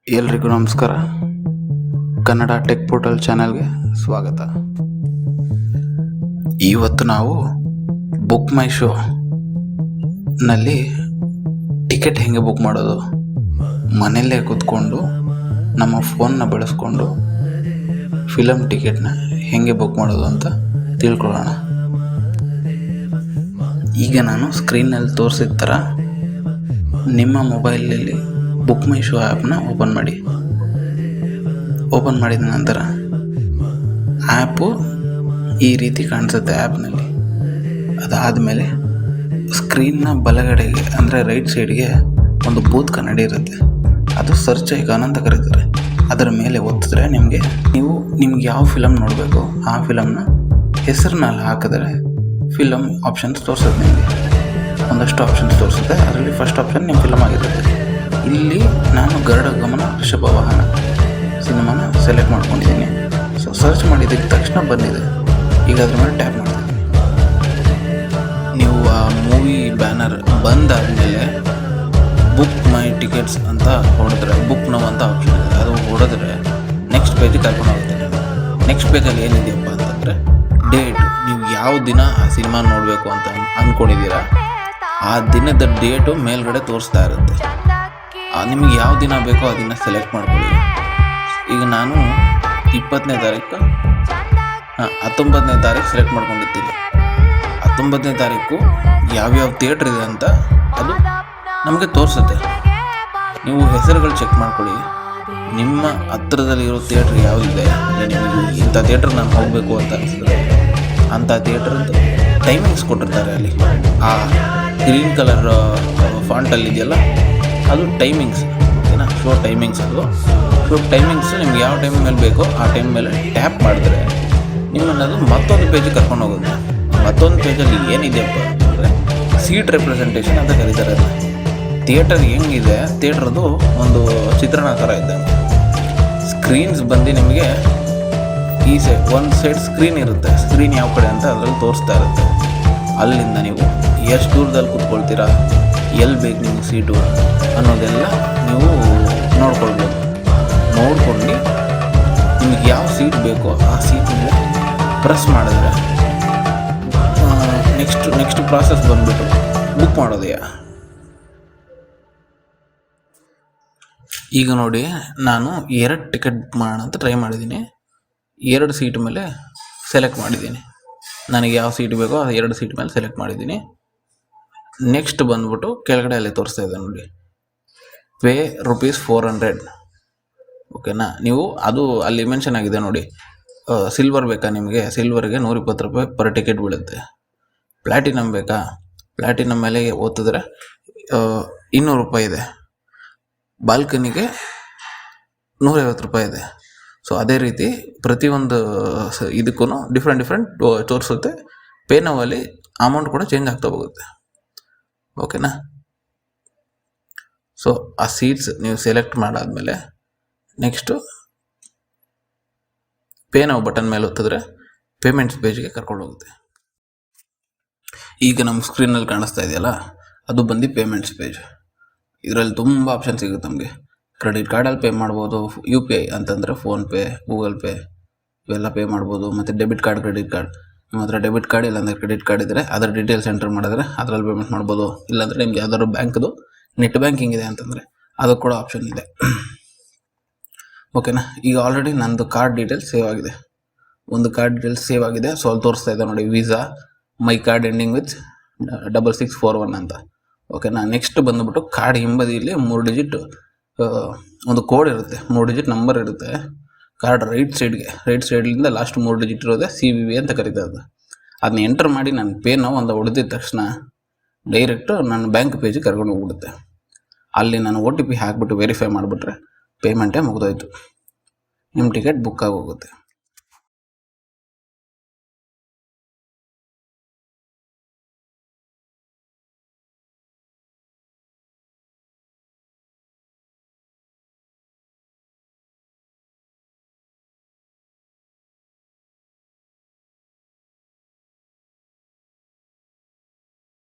ಎಲ್ರಿಗೂ ನಮಸ್ಕಾರ. Kannada tech portal ಚಾನೆಲ್ಗೆ ಸ್ವಾಗತ. ಇವತ್ತು ನಾವು ಬುಕ್ ಮೈ ಶೋ ನಲ್ಲಿ ಟಿಕೆಟ್ ಹೆಂಗೆ ಬುಕ್ ಮಾಡೋದು, ಮನೆಯಲ್ಲೇ ಕೂತ್ಕೊಂಡು ನಮ್ಮ ಫೋನ್ನ ಬಳಸ್ಕೊಂಡು ಫಿಲಮ್ ಟಿಕೆಟ್ನ ಹೆಂಗೆ ಬುಕ್ ಮಾಡೋದು ಅಂತ ತಿಳ್ಕೊಳ್ಳೋಣ. ಈಗ ನಾನು ಸ್ಕ್ರೀನ್ನಲ್ಲಿ ತೋರಿಸಿದ ಥರ ನಿಮ್ಮ ಮೊಬೈಲಲ್ಲಿ ಬುಕ್ ಮೈ ಶೋ ಆ್ಯಪ್ನ ಓಪನ್ ಮಾಡಿ. ಓಪನ್ ಮಾಡಿದ ನಂತರ ಆ್ಯಪು ಈ ರೀತಿ ಕಾಣಿಸುತ್ತೆ ಆ್ಯಪ್ನಲ್ಲಿ. ಅದಾದಮೇಲೆ ಸ್ಕ್ರೀನ್ನ ಬಲಗಡೆಗೆ ಅಂದರೆ ರೈಟ್ ಸೈಡ್ಗೆ ಒಂದು ಬೂತ್ ಕನ್ನಡಿ ಇರುತ್ತೆ. ಅದು ಸರ್ಚ್ ಐಕಾನ್ ಅಂತ ಕರೀತಾರೆ. ಅದರ ಮೇಲೆ ಒತ್ತಿದ್ರೆ ನಿಮ್ಗೆ ಯಾವ ಫಿಲಮ್ ನೋಡಬೇಕು ಆ ಫಿಲಮ್ನ ಹೆಸರಿನಲ್ಲಿ ಹಾಕಿದ್ರೆ ಫಿಲಮ್ ಆಪ್ಷನ್ಸ್ ತೋರಿಸುತ್ತೆ. ನಿಮಗೆ ಒಂದಷ್ಟು ಆಪ್ಷನ್ಸ್ ತೋರಿಸುತ್ತೆ. ಅದರಲ್ಲಿ ಫಸ್ಟ್ ಆಪ್ಷನ್ ನಿಮ್ಮ ಫಿಲಮ್ ಆಗಿರುತ್ತೆ. ಇಲ್ಲಿ ನಾನು ಗರುಡ ಗಮನ ಋಷಭ ವಾಹನ ಸಿನಿಮಾನ ಸೆಲೆಕ್ಟ್ ಮಾಡ್ಕೊಂಡಿದ್ದೀನಿ. ಸೊ ಸರ್ಚ್ ಮಾಡಿದ್ದಕ್ಕೆ ತಕ್ಷಣ ಬಂದಿದೆ. ಈಗ ಅದ್ರ ಮೇಲೆ ಟ್ಯಾಪ್ ಮಾಡ್ತಿದ್ದೀನಿ. ನೀವು ಆ ಮೂವಿ ಬ್ಯಾನರ್ ಬಂದಾದಮೇಲೆ ಬುಕ್ ಮೈ ಟಿಕೆಟ್ಸ್ ಅಂತ ಹೊಡೆದ್ರೆ ಬುಕ್ ನೌ ಅಂತ ಆಪ್ಷನ್ ಇದೆ. ಅದು ಹೊಡೆದ್ರೆ ನೆಕ್ಸ್ಟ್ ಪೇಜಿಗೆ ಕರ್ಕೊಂಡು ಹೋಗುತ್ತೆ. ನೆಕ್ಸ್ಟ್ ಪೇಜಲ್ಲಿ ಏನಿದೆಯಪ್ಪ ಅಂತಂದರೆ ಡೇಟ್. ನೀವು ಯಾವ ದಿನ ಆ ಸಿನಿಮಾ ನೋಡಬೇಕು ಅಂತ ಅಂದ್ಕೊಂಡಿದ್ದೀರಾ ಆ ದಿನದ ಡೇಟು ಮೇಲ್ಗಡೆ ತೋರಿಸ್ತಾ ಇರುತ್ತೆ. ನಿಮಗೆ ಯಾವ ದಿನ ಬೇಕೋ ಆ ದಿನ ಸೆಲೆಕ್ಟ್ ಮಾಡ್ಕೊಳ್ಳಿ. ಈಗ ನಾನು 20ನೇ ತಾರೀಕು 19ನೇ ತಾರೀಕು ಸೆಲೆಕ್ಟ್ ಮಾಡ್ಕೊಂಡಿರ್ತೀನಿ. 19ನೇ ತಾರೀಕು ಯಾವ್ಯಾವ ಥಿಯೇಟ್ರ್ ಇದೆ ಅಂತ ಅದು ನಮಗೆ ತೋರಿಸುತ್ತೆ. ನೀವು ಹೆಸರುಗಳು ಚೆಕ್ ಮಾಡ್ಕೊಳ್ಳಿ. ನಿಮ್ಮ ಹತ್ತಿರದಲ್ಲಿರೋ ಥಿಯೇಟ್ರ್ ಯಾವುದಿದೆ, ನಿಮಗೆ ಇಂಥ ಥಿಯೇಟ್ರ್ ನಾನು ಹೋಗಬೇಕು ಅಂತ ಅನಿಸಿದ್ರೆ ಅಂಥ ಥಿಯೇಟ್ರದ್ದು ಟೈಮಿಂಗ್ಸ್ ಕೊಟ್ಟಿರ್ತಾರೆ. ಅಲ್ಲಿ ಆ ಗ್ರೀನ್ ಕಲರ್ ಫಾಂಟಲ್ಲಿ ಇದೆಯಲ್ಲ ಅದು ಟೈಮಿಂಗ್ಸ್, ಓಕೆನಾ? Show timings. ಅದು ಶೋ ಟೈಮಿಂಗ್ಸ್ ನಿಮ್ಗೆ ಯಾವ ಟೈಮ್ ಮೇಲೆ ಬೇಕೋ ಆ ಟೈಮ್ ಮೇಲೆ ಟ್ಯಾಪ್ ಮಾಡಿದ್ರೆ ನಿಮ್ಮನ್ನದು ಮತ್ತೊಂದು ಪೇಜಿಗೆ ಕರ್ಕೊಂಡು ಹೋಗುತ್ತೆ. ಮತ್ತೊಂದು ಪೇಜಲ್ಲಿ ಏನಿದೆಯಪ್ಪ ಅಂದರೆ ಸೀಟ್ ರೆಪ್ರೆಸೆಂಟೇಷನ್ ಅಂತ ಕರೀತಾರೆ. ಅದು ಥಿಯೇಟರ್ ಹೆಂಗಿದೆ, ಥಿಯೇಟ್ರದ್ದು ಒಂದು ಚಿತ್ರಣ ಥರ ಇದೆ. ಸ್ಕ್ರೀನ್ಸ್ ಬಂದು ನಿಮಗೆ ಈ ಒಂದು ಸೈಡ್ ಸ್ಕ್ರೀನ್ ಇರುತ್ತೆ. ಸ್ಕ್ರೀನ್ ಯಾವ ಕಡೆ ಅಂತ ಅದರಲ್ಲಿ ತೋರಿಸ್ತಾ ಇರುತ್ತೆ. ಅಲ್ಲಿಂದ ನೀವು ಎಷ್ಟು ದೂರದಲ್ಲಿ ಕೂತ್ಕೊಳ್ತೀರಾ, ಎಲ್ಲಿ ಬೇಕು ನಿಮ್ಗೆ ಸೀಟು ಅನ್ನೋದೆಲ್ಲ ನೀವು ನೋಡ್ಕೊಳ್ಬೋದು. ನೋಡ್ಕೊಂಡು ನಿಮಗೆ ಯಾವ ಸೀಟ್ ಬೇಕೋ ಆ ಸೀಟ್ ಮೇಲೆ ಪ್ರೆಸ್ ಮಾಡಿದ್ರೆ ನೆಕ್ಸ್ಟ್ ಪ್ರಾಸೆಸ್ ಬಂದುಬಿಟ್ಟು ಬುಕ್ ಮಾಡೋದೆಯಾ. ಈಗ ನೋಡಿ, ನಾನು 2 ಟಿಕೆಟ್ ಬುಕ್ ಮಾಡೋಣ ಅಂತ ಟ್ರೈ ಮಾಡಿದ್ದೀನಿ. 2 ಸೀಟ್ ಮೇಲೆ ಸೆಲೆಕ್ಟ್ ಮಾಡಿದ್ದೀನಿ. ನನಗೆ ಯಾವ ಸೀಟ್ ಬೇಕೋ ಆ 2 ಸೀಟ್ ಮೇಲೆ ಸೆಲೆಕ್ಟ್ ಮಾಡಿದ್ದೀನಿ. ನೆಕ್ಸ್ಟ್ ಬಂದ್ಬಿಟ್ಟು ಕೆಳಗಡೆ ಅಲ್ಲಿ ತೋರಿಸ್ತಾ ಇದೆ ನೋಡಿ, ಪೇ ₹400. ಓಕೆನಾ? ನೀವು ಅದು ಅಲ್ಲಿ ಮೆನ್ಷನ್ ಆಗಿದೆ ನೋಡಿ. ಸಿಲ್ವರ್ ಬೇಕಾ ನಿಮಗೆ? ಸಿಲ್ವರ್ಗೆ ₹120 ಪರ್ ಟಿಕೆಟ್ ಬೀಳುತ್ತೆ. ಪ್ಲ್ಯಾಟಿನಮ್ ಬೇಕಾ? ಪ್ಲ್ಯಾಟಿನಮ್ ಮೇಲೆ ಓದಿದ್ರೆ ₹200 ಇದೆ. ಬಾಲ್ಕನಿಗೆ ₹150 ಇದೆ. ಸೊ ಅದೇ ರೀತಿ ಪ್ರತಿಯೊಂದು ಇದಕ್ಕೂ ಡಿಫ್ರೆಂಟ್ ತೋರಿಸುತ್ತೆ. ಪೇ ನೌಲ್ಲಿ ಅಮೌಂಟ್ ಕೂಡ ಚೇಂಜ್ ಆಗ್ತಾ ಹೋಗುತ್ತೆ. ಓಕೆನಾ? ಸೊ ಆ ಸೀಟ್ಸ್ ನೀವು ಸೆಲೆಕ್ಟ್ ಮಾಡಾದಮೇಲೆ ನೆಕ್ಸ್ಟು ಪೇ ನೌ ಬಟನ್ ಮೇಲೆ ಒತ್ತಿದ್ರೆ ಪೇಮೆಂಟ್ಸ್ ಪೇಜ್ಗೆ ಕರ್ಕೊಂಡು ಹೋಗುತ್ತೆ. ಈಗ ನಮ್ಮ ಸ್ಕ್ರೀನಲ್ಲಿ ಕಾಣಿಸ್ತಾ ಇದೆಯಲ್ಲ, ಅದು ಬಂದು ಪೇಮೆಂಟ್ಸ್ ಪೇಜ್. ಇದರಲ್ಲಿ ತುಂಬ ಆಪ್ಷನ್ ಸಿಗುತ್ತೆ ನಮಗೆ. ಕ್ರೆಡಿಟ್ ಕಾರ್ಡಲ್ಲಿ ಪೇ ಮಾಡ್ಬೋದು, UPI ಅಂತಂದರೆ ಫೋನ್ಪೇ, ಗೂಗಲ್ ಪೇ ಇವೆಲ್ಲ ಪೇ ಮಾಡ್ಬೋದು. ಮತ್ತು ಡೆಬಿಟ್ ಕಾರ್ಡ್, ಕ್ರೆಡಿಟ್ ಕಾರ್ಡ್. ನಿಮ್ಮ ಹತ್ರ ಡೆಬಿಟ್ ಕಾರ್ಡ್ ಇಲ್ಲಾಂದರೆ ಕ್ರೆಡಿಟ್ ಕಾರ್ಡ್ ಇದ್ದರೆ ಅದರ ಡೀಟೇಲ್ಸ್ ಎಂಟರ್ ಮಾಡಿದ್ರೆ ಅದರಲ್ಲಿ ಪೇಮೆಂಟ್ ಮಾಡ್ಬೋದು. ಇಲ್ಲಾಂದರೆ ನಿಮ್ಗೆ ಯಾವ್ದಾದ್ರು ಬ್ಯಾಂಕ್ದು ನೆಟ್ ಬ್ಯಾಂಕಿಂಗ್ ಇದೆ ಅಂತಂದರೆ ಅದು ಕೂಡ ಆಪ್ಷನ್ ಇದೆ. ಓಕೆನಾ? ಈಗ ಆಲ್ರೆಡಿ ನಂದು ಕಾರ್ಡ್ ಡೀಟೇಲ್ಸ್ ಸೇವ್ ಆಗಿದೆ. ಒಂದು ಕಾರ್ಡ್ ಡೀಟೇಲ್ಸ್ ಸೇವ್ ಆಗಿದೆ. ಸೊ ಅಲ್ಲಿ ತೋರಿಸ್ತಾ ಇದೆ ನೋಡಿ, visa my card ending with 6641 ಅಂತ. ಓಕೆನಾ? ನೆಕ್ಸ್ಟ್ ಬಂದುಬಿಟ್ಟು ಕಾರ್ಡ್ ಹಿಂಬದಿಯಲ್ಲಿ 3 ಡಿಜಿಟ್ ಒಂದು ಕೋಡ್ ಇರುತ್ತೆ, 3 ಡಿಜಿಟ್ ನಂಬರ್ ಇರುತ್ತೆ. ಕಾರ್ಡ್ ರೈಟ್ ಸೈಡ್ಲಿಂದ ಲಾಸ್ಟ್ 3 ಡಿಜಿಟ್ ಇರೋದೆ CVV ಅಂತ ಕರೀತಾರೆ. ಅದನ್ನ ಎಂಟರ್ ಮಾಡಿ ನಾನು ಪೇ ನೌ ಅಂತ ಹೊಡೆದಿದ ತಕ್ಷಣ ಡೈರೆಕ್ಟು ನನ್ನ ಬ್ಯಾಂಕ್ ಪೇಜಿಗೆ ಕರ್ಕೊಂಡು ಹೋಗ್ಬಿಡುತ್ತೆ. ಅಲ್ಲಿ ನಾನು OTP ಹಾಕಿಬಿಟ್ಟು ವೆರಿಫೈ ಮಾಡಿಬಿಟ್ರೆ ಪೇಮೆಂಟೇ ಮುಗಿದೋಯ್ತು. ನಿಮ್ಮ ಟಿಕೆಟ್ ಬುಕ್ ಆಗೋಗುತ್ತೆ.